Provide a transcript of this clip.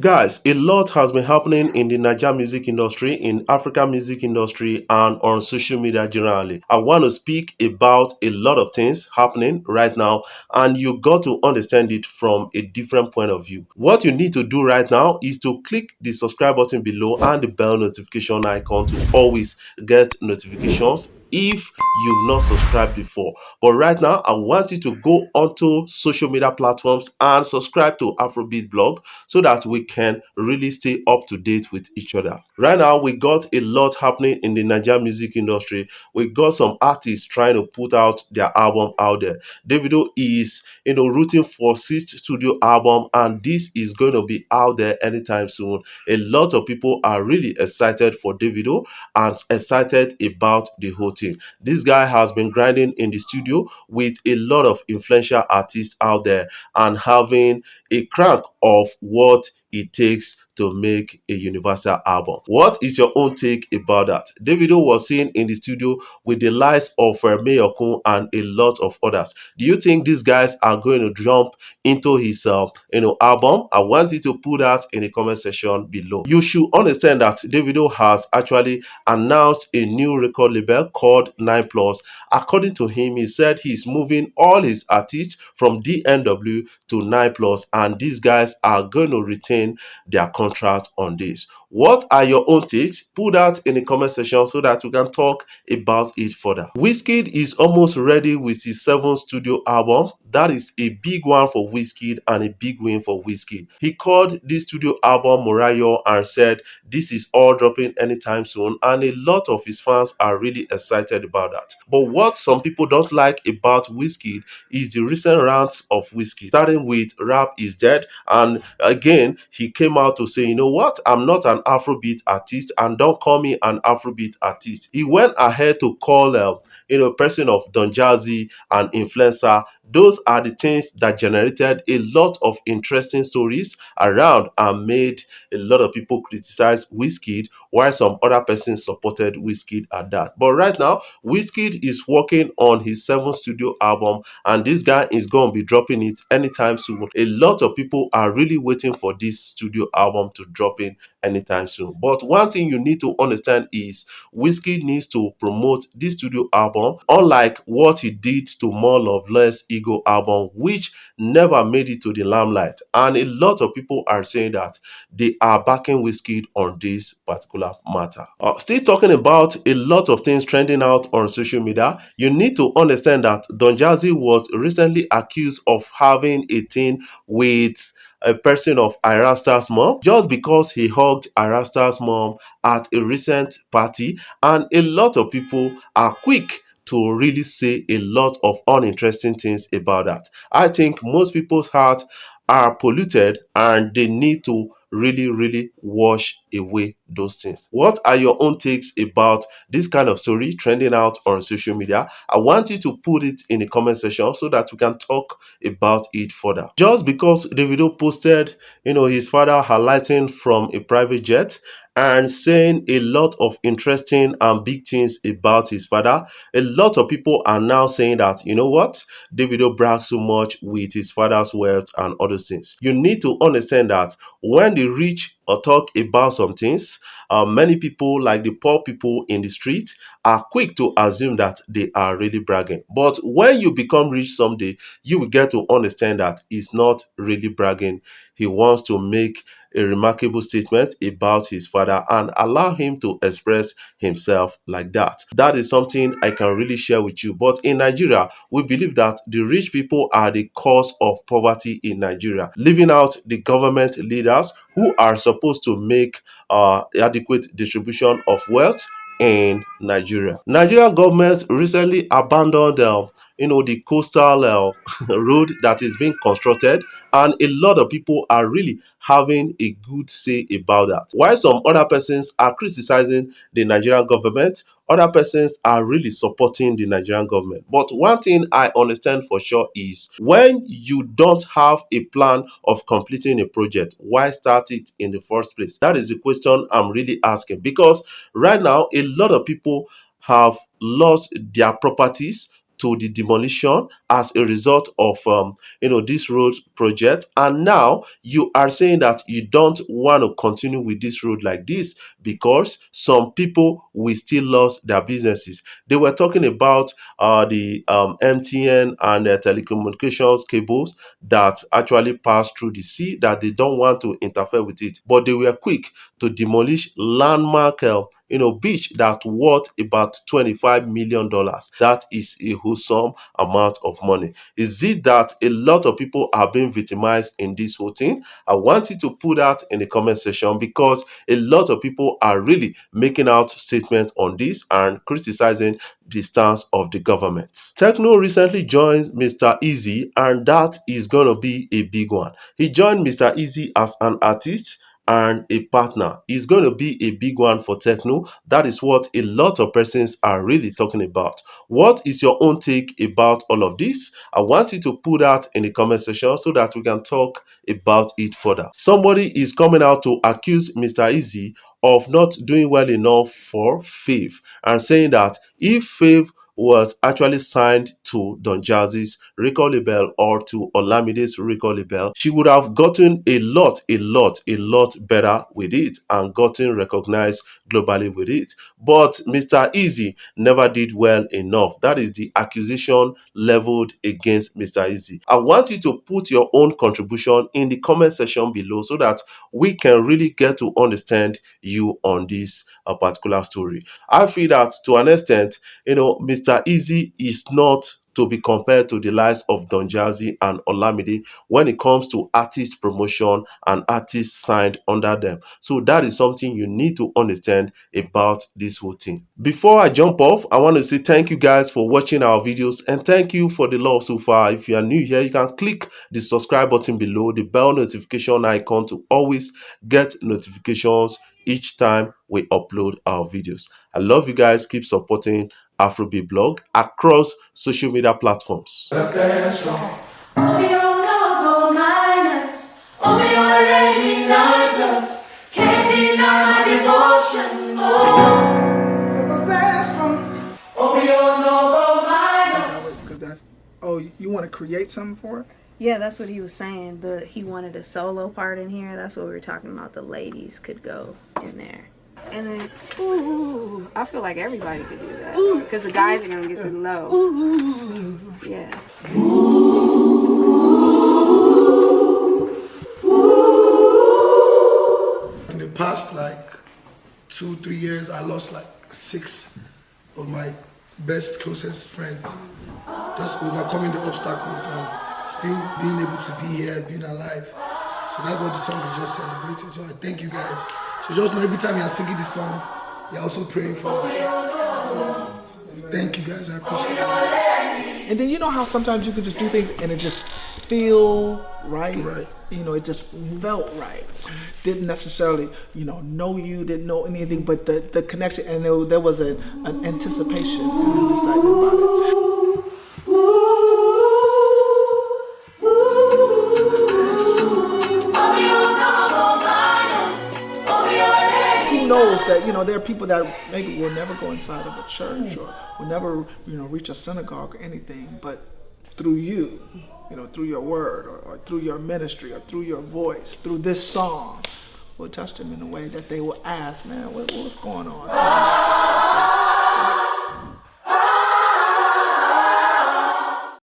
Guys, a lot has been happening in the Nigerian music industry, in African music industry, and on social media generally. I want to speak about a lot of things happening right now, and you got to understand it from a different point of view. What you need to do right now is to click the subscribe button below and the bell notification icon to always get notifications if you've not subscribed before. But right now, I want you to go onto social media platforms and subscribe to Afrobeat blog so that we can really stay up to date with each other. Right now, we got a lot happening in the Nigerian music industry. We got some artists trying to put out their album out there. Davido is, rooting for sixth studio album, and this is going to be out there anytime soon. A lot of people are really excited for Davido and excited about the whole thing. This guy has been grinding in the studio with a lot of influential artists out there and having a crank of what it takes to make a universal album. What is your own take about that? Davido was seen in the studio with the likes of Mayor Kun and a lot of others. Do you think these guys are going to jump into his album? I want you to put that in the comment section below. You should understand that Davido has actually announced a new record label called 9 Plus. According to him, he said he's moving all his artists from DNW to 9 Plus, and these guys are going to retain their contract on this. What are your own takes? Put that in the comment section so that we can talk about it further. Wizkid is almost ready with his 7th studio album. That is a big one for Wizkid and a big win for Wizkid. He called this studio album Morayo and said this is all dropping anytime soon, and a lot of his fans are really excited about that. But what some people don't like about Wizkid is the recent rants of Wizkid, starting with rap is dead, and again he came out to say, you know what, I'm not an Afrobeat artist and don't call me an Afrobeat artist. He went ahead to call a person of Don Jazzy an influencer. Those are the things that generated a lot of interesting stories around and made a lot of people criticize Wizkid, while some other persons supported Wizkid at that. But right now, Wizkid is working on his 7th studio album, and this guy is going to be dropping it anytime soon. A lot of people are really waiting for this studio album to drop in anytime soon. But one thing you need to understand is Wizkid needs to promote this studio album, unlike what he did to More Love Less Ego album, which never made it to the limelight. And a lot of people are saying that they are backing Wizkid on this particular matter. Still talking about a lot of things trending out on social media, you need to understand that Don Jazzy was recently accused of having a thing with a person of Irasta's mom just because he hugged Irasta's mom at a recent party, and a lot of people are quick to really say a lot of uninteresting things about that. I think most people's hearts are polluted and they need to really wash away those things. What are your own takes about this kind of story trending out on social media? I want you to put it in the comment section so that we can talk about it further. Just because Davido posted his father highlighting from a private jet and saying a lot of interesting and big things about his father, a lot of people are now saying that, you know what, Davido brags so much with his father's wealth and other things. You need to understand that when the rich talk about some things, many people, like the poor people in the street, are quick to assume that they are really bragging. But when you become rich someday, you will get to understand that it's not really bragging. He wants to make a remarkable statement about his father and allow him to express himself like that. That is something I can really share with you. But in Nigeria, we believe that the rich people are the cause of poverty in Nigeria, leaving out the government leaders who are supposed to make adequate distribution of wealth in Nigeria. Nigerian government recently abandoned the coastal road that is being constructed, and a lot of people are really having a good say about that. While some other persons are criticizing the Nigerian government, other persons are really supporting the Nigerian government. But one thing I understand for sure is when you don't have a plan of completing a project, why start it in the first place? That is the question I'm really asking, because right now a lot of people have lost their properties to the demolition as a result of this road project, and now you are saying that you don't want to continue with this road like this because some people will still lose their businesses. They were talking about the MTN and telecommunications cables that actually pass through the sea, that they don't want to interfere with it, but they were quick to demolish landmark beach that worth about $25 million. That is a wholesome amount of money. Is it that a lot of people are being victimized in this whole thing? I want you to put that in the comment section, because a lot of people are really making out statements on this and criticizing the stance of the government. Tekno recently joined Mr. Easy, and that is going to be a big one. He joined Mr. Easy as an artist and a partner. Is going to be a big one for Tekno. That is what a lot of persons are really talking about. What is your own take about all of this? I want you to put that in the comment section so that we can talk about it further. Somebody is coming out to accuse Mr. Easy of not doing well enough for Faith, and saying that if Faith was actually signed to Don Jazzy's record label or to Olamide's record label, she would have gotten a lot better with it and gotten recognized globally with it. But Mr. Easy never did well enough. That is the accusation leveled against Mr. Easy. I want you to put your own contribution in the comment section below so that we can really get to understand you on this particular story. I feel that to an extent, Mr. Easy is not to be compared to the likes of Don Jazzy and Olamide when it comes to artist promotion and artists signed under them. So that is something you need to understand about this whole thing. Before I jump off, I want to say thank you guys for watching our videos, and thank you for the love so far. If you are new here, you can click the subscribe button below, the bell notification icon, to always get notifications each time we upload our videos. I love you guys. Keep supporting Afrobeat blog across social media platforms. Oh, you want to create something for it? Yeah, that's what he was saying. He wanted a solo part in here. That's what we were talking about. The ladies could go in there. And then, ooh, I feel like everybody could do that. Because the guys are going to get to the low. Ooh. Yeah. In the past, like 2-3 years, I lost like 6 of my best, closest friends. Just overcoming the obstacles and still being able to be here, being alive. So that's what the song is just celebrating. So I thank you guys. So just know every time you're singing this song, you're also praying for us. Thank you guys, I appreciate it. And then you know how sometimes you can just do things and it just feel right? Right. It just felt right. Didn't necessarily, know you, didn't know anything, but the connection, and there was an anticipation and an excitement about it. Knows that there are people that maybe will never go inside of a church or will never reach a synagogue or anything, but through you, through your word or through your ministry or through your voice, through this song, will touch them in a way that they will ask, man, what's going on?